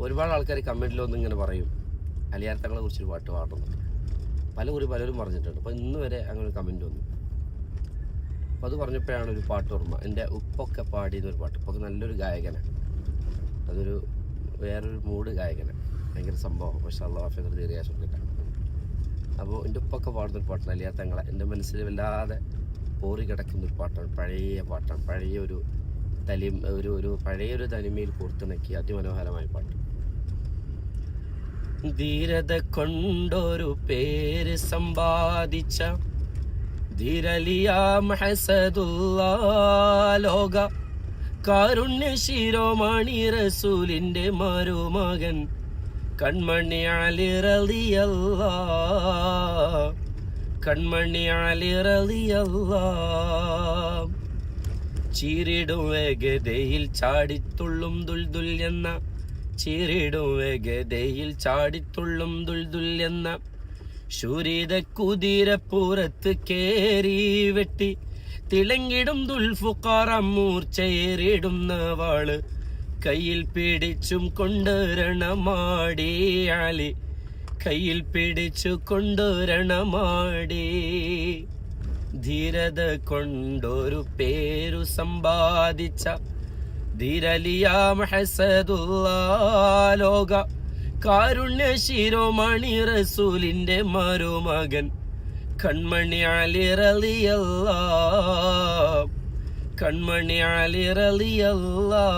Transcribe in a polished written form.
ഒരുപാട് ആൾക്കാർ കമൻറ്റിലൊന്നും ഇങ്ങനെ പറയും അലിയാർ തങ്ങളെ കുറിച്ചൊരു പാട്ട് പാടുന്നുണ്ട്. പലരും പറഞ്ഞിട്ടുണ്ട്. അപ്പോൾ ഇന്ന് വരെ അങ്ങനെ ഒരു കമൻറ്റ് വന്നു. അപ്പോൾ അത് പറഞ്ഞപ്പോഴാണ് ഒരു പാട്ട് ഓർമ്മ. എൻ്റെ ഉപ്പൊക്കെ പാടിയെന്നൊരു പാട്ട്. ഉപ്പൊക്കെ നല്ലൊരു ഗായകനാണ്. അതൊരു വേറൊരു മൂഡ് ഗായകനാണ്. ഭയങ്കര സംഭവം. പക്ഷേ അള്ളാഹു തീറിയാശുക്കിട്ട. അപ്പോൾ എൻ്റെ ഉപ്പൊക്കെ പാടുന്നൊരു പാട്ടാണ് അലിയാർ തങ്ങളെ. എൻ്റെ മനസ്സിൽ വല്ലാതെ പോറി കിടക്കുന്നൊരു പാട്ടാണ്. പഴയ പാട്ടാണ്. പഴയൊരു പഴയൊരു തനിമയിൽ കോർത്തിണക്കി അതിമനോഹരമായ പാട്ട്. ധീരത കൊണ്ടൊരു പേര് സമ്പാദിച്ച ധീരലിയാ മഹസദുല്ലാ ലോക കാരുണ്യ ശിരോമണി റസൂലിന്റെ മരുമകൻ കൺമണി അലി റളിയല്ലാഹ്, കൺമണി അലി റളിയല്ലാഹ്. ചീരിടും വേഗതയിൽ ചാടിത്തുള്ളും ദുൽദുൽ എന്ന, ചീരിടും വേഗതയിൽ ചാടിത്തുള്ളും ദുൽദുൽ എന്ന ശൂരിത കുതിരപ്പുറത്ത് കേറി വെട്ടി തിളങ്ങിടും ദുൽഫുഖാറ മൂർച്ചയേറിടുന്ന വാള് കയ്യിൽ പിടിച്ചും കൊണ്ടുവരണമാടി അലി, കയ്യിൽ പിടിച്ചു കൊണ്ടുവരണമാടി. ധീരത കൊണ്ടൊരു പേരു സമ്പാദിച്ച ധീരലിയാ മഹസദുല്ലാ ലോക കാരുണ്യ ശിരോമണി റസൂലിന്റെ മരുമകൻ കൺമണി അലി റളിയല്ലാഹ്, കൺമണി അലി റളിയല്ലാഹ്.